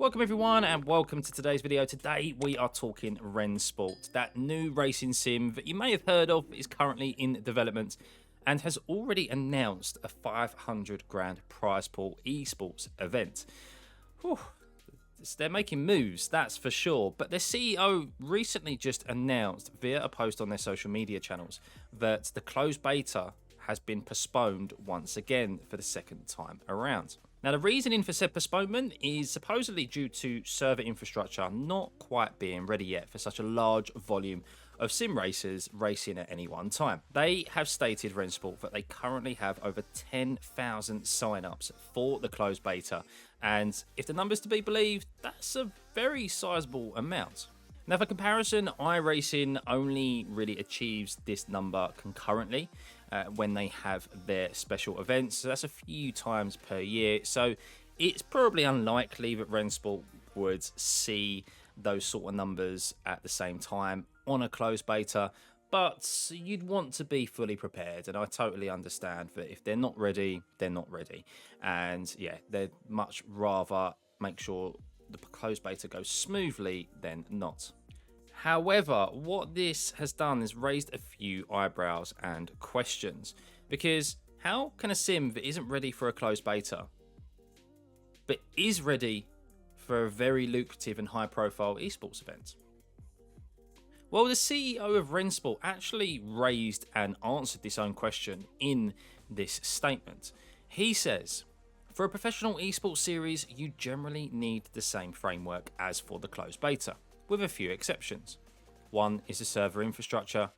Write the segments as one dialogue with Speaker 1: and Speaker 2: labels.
Speaker 1: Welcome everyone and welcome to today's video. Today we are talking Rennsport, that new racing sim that you may have heard of, is currently in development and has already announced a 500 grand prize pool esports event. Whew. They're making moves, that's for sure, but their CEO recently just announced via a post on their social media channels that the closed beta has been postponed once again for the second time around. Now, the reasoning for said postponement is supposedly due to server infrastructure not quite being ready yet for such a large volume of sim racers racing at any one time. They have stated, Rennsport, that they currently have over 10,000 sign-ups for the closed beta, and if the numbers to be believed, that's a very sizable amount. Now, for comparison, iRacing only really achieves this number concurrently when they have their special events. So that's a few times per year. So it's probably unlikely that Rennsport would see those sort of numbers at the same time on a closed beta. But you'd want to be fully prepared. And I totally understand that if they're not ready, they're not ready. And yeah, they'd much rather make sure the closed beta goes smoothly than not. However, what this has done is raised a few eyebrows and questions, because how can a sim that isn't ready for a closed beta but is ready for a very lucrative and high profile esports event? Well, the CEO of Rennsport actually raised and answered this own question in this statement. He says, for a professional esports series, you generally need the same framework as for the closed beta, with a few exceptions. One is the server infrastructure.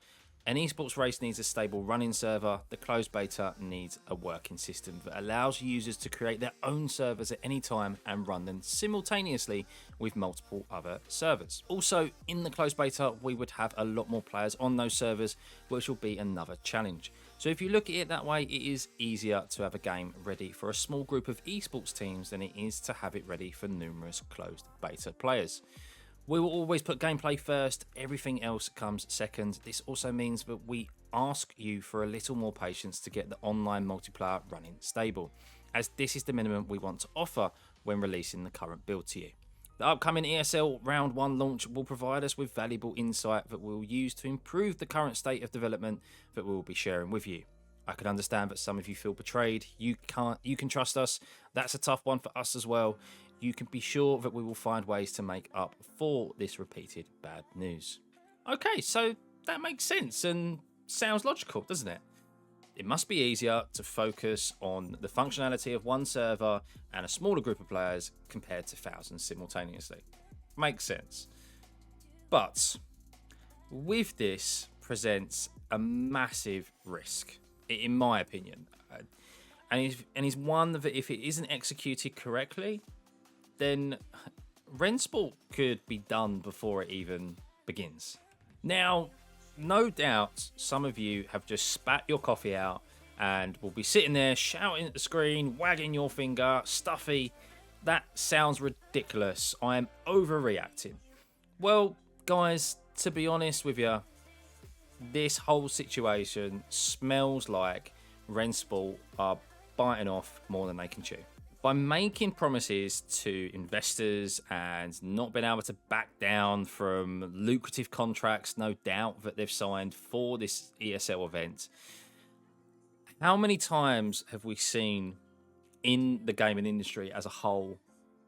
Speaker 1: An esports race needs a stable running server. The closed beta needs a working system that allows users to create their own servers at any time and run them simultaneously with multiple other servers. Also, in the closed beta, we would have a lot more players on those servers, which will be another challenge. So if you look at it that way, it is easier to have a game ready for a small group of esports teams than it is to have it ready for numerous closed beta players. We will always put gameplay first, everything else comes second. This also means that we ask you for a little more patience to get the online multiplayer running stable, as this is the minimum we want to offer when releasing the current build to you. The upcoming ESL Round 1 launch will provide us with valuable insight that we'll use to improve the current state of development that we'll be sharing with you. I can understand that some of you feel betrayed. You can trust us. That's a tough one for us as well. You can be sure that we will find ways to make up for this repeated bad news. Okay, so that makes sense and sounds logical, doesn't it? It must be easier to focus on the functionality of one server and a smaller group of players compared to thousands simultaneously. Makes sense. But with this presents a massive risk, in my opinion. And is one that if it isn't executed correctly, then Rennsport could be done before it even begins. Now, no doubt some of you have just spat your coffee out and will be sitting there shouting at the screen, wagging your finger, stuffy. That sounds ridiculous. I am overreacting. Well, guys, to be honest with you, this whole situation smells like Rennsport are biting off more than they can chew. By making promises to investors and not being able to back down from lucrative contracts, no doubt, that they've signed for this ESL event, how many times have we seen in the gaming industry as a whole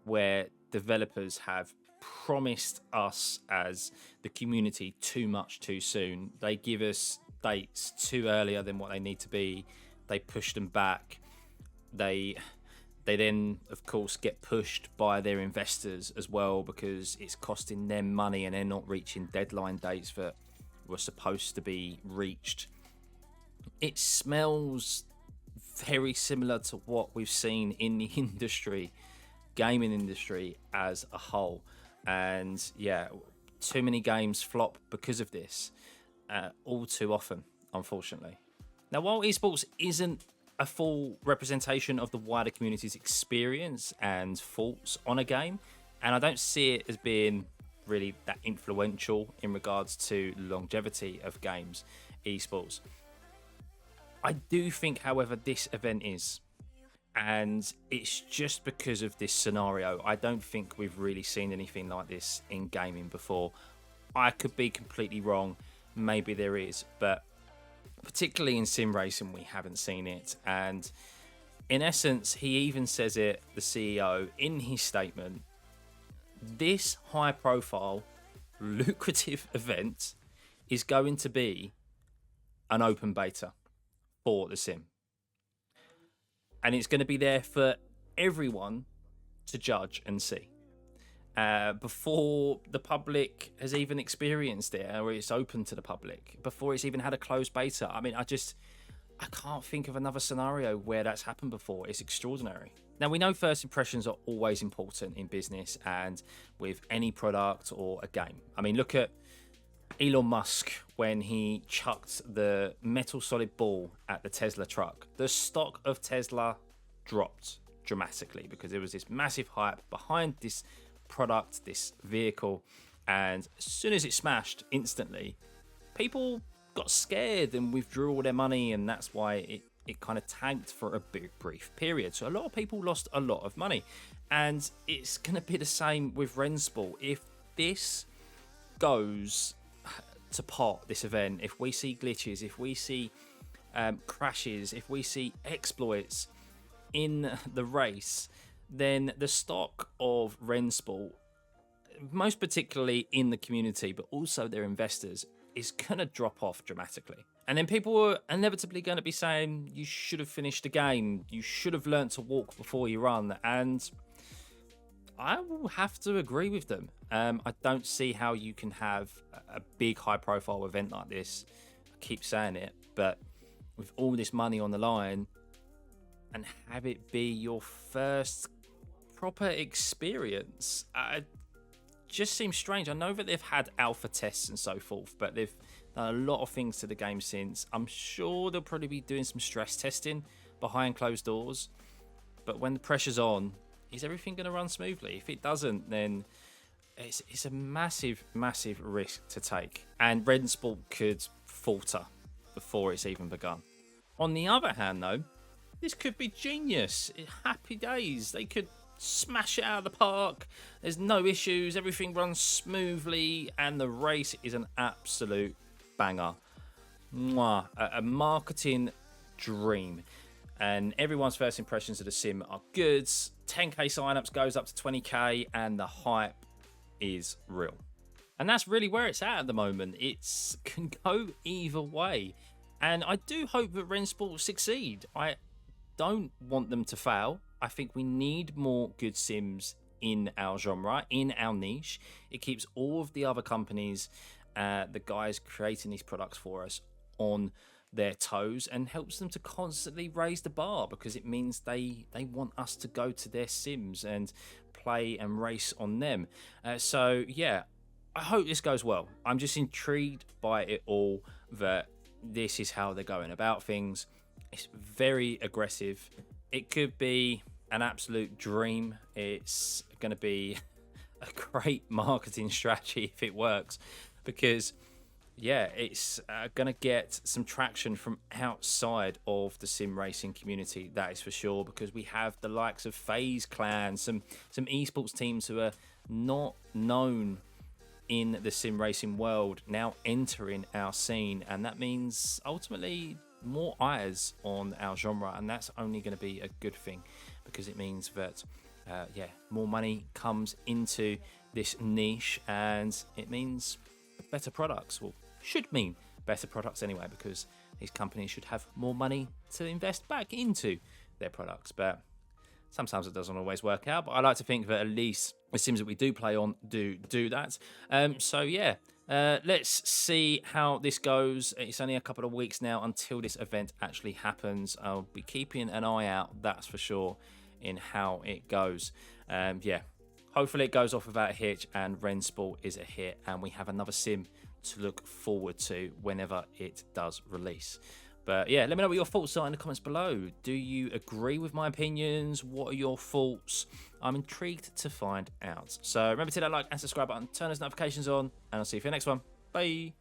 Speaker 1: where developers have promised us as the community too much too soon? They give us dates too earlier than what they need to be. They push them back. They then, of course, get pushed by their investors as well because it's costing them money and they're not reaching deadline dates that were supposed to be reached. It smells very similar to what we've seen in the industry, gaming industry as a whole. And yeah, too many games flop because of this, all too often, unfortunately. Now, while esports isn't a full representation of the wider community's experience and thoughts on a game, and I don't see it as being really that influential in regards to longevity of games, esports. I do think, however, this event is, And it's just because of this scenario. I don't think we've really seen anything like this in gaming before. I could be completely wrong. Maybe there is, but particularly in sim racing, we haven't seen it. And in essence, he even says it, the CEO, in his statement, this high profile, lucrative event is going to be an open beta for the sim. And it's going to be there for everyone to judge and see. Before the public has even experienced it, or it's open to the public, before it's even had a closed beta. I mean, I can't think of another scenario where that's happened before. It's extraordinary. Now, we know first impressions are always important in business and with any product or a game. I mean, look at Elon Musk when he chucked the metal solid ball at the Tesla truck. The stock of Tesla dropped dramatically because there was this massive hype behind this product, this vehicle, and as soon as it smashed instantly, people got scared and withdrew all their money, and that's why it kind of tanked for a brief period. So a lot of people lost a lot of money, and it's going to be the same with Rennsport. If this goes to pot, this event, if we see glitches, if we see crashes, if we see exploits in the race, then the stock of Rennsport, most particularly in the community, but also their investors, is going to drop off dramatically. And then people are inevitably going to be saying, you should have finished the game, you should have learnt to walk before you run. And I will have to agree with them. I don't see how you can have a big high profile event like this. I keep saying it, but with all this money on the line, and have it be your first proper experience, just seems strange. I know that they've had alpha tests and so forth, but they've done a lot of things to the game since. I'm sure they'll probably be doing some stress testing behind closed doors, but when the pressure's on, is everything going to run smoothly? If it doesn't, then it's a massive risk to take, and Rennsport could falter before it's even begun. On the other hand, though, this could be genius. Happy days. They could smash it out of the park. There's no issues. Everything runs smoothly, and the race is an absolute banger. Mwah. A marketing dream. And everyone's first impressions of the sim are good. 10k signups goes up to 20k, and the hype is real. And that's really where it's at the moment. It can go either way. And I do hope that Rennsport succeed. I don't want them to fail. I think we need more good sims in our genre, in our niche. It keeps all of the other companies, the guys creating these products for us, on their toes, and helps them to constantly raise the bar, because it means they want us to go to their sims and play and race on them. So yeah, I hope this goes well. I'm just intrigued by it all, that this is how they're going about things. It's very aggressive. It could be an absolute dream. It's going to be a great marketing strategy if it works, because yeah, it's going to get some traction from outside of the sim racing community, that is for sure, because we have the likes of FaZe Clan, some esports teams who are not known in the sim racing world now entering our scene, and that means ultimately more eyes on our genre, and that's only going to be a good thing, because it means that more money comes into this niche, and it means better products. Well, should mean better products anyway, because these companies should have more money to invest back into their products. But sometimes it doesn't always work out, but I like to think that at least the sims that we do play on do that. So yeah, let's see how this goes. It's only a couple of weeks now until this event actually happens. I'll be keeping an eye out, that's for sure, in how it goes. Yeah, hopefully it goes off without a hitch, and Rennsport is a hit, and we have another sim to look forward to whenever it does release. But yeah, let me know what your thoughts are in the comments below. Do you agree with my opinions? What are your thoughts? I'm intrigued to find out. So remember to hit that like and subscribe button, turn those notifications on, and I'll see you for the next one. Bye.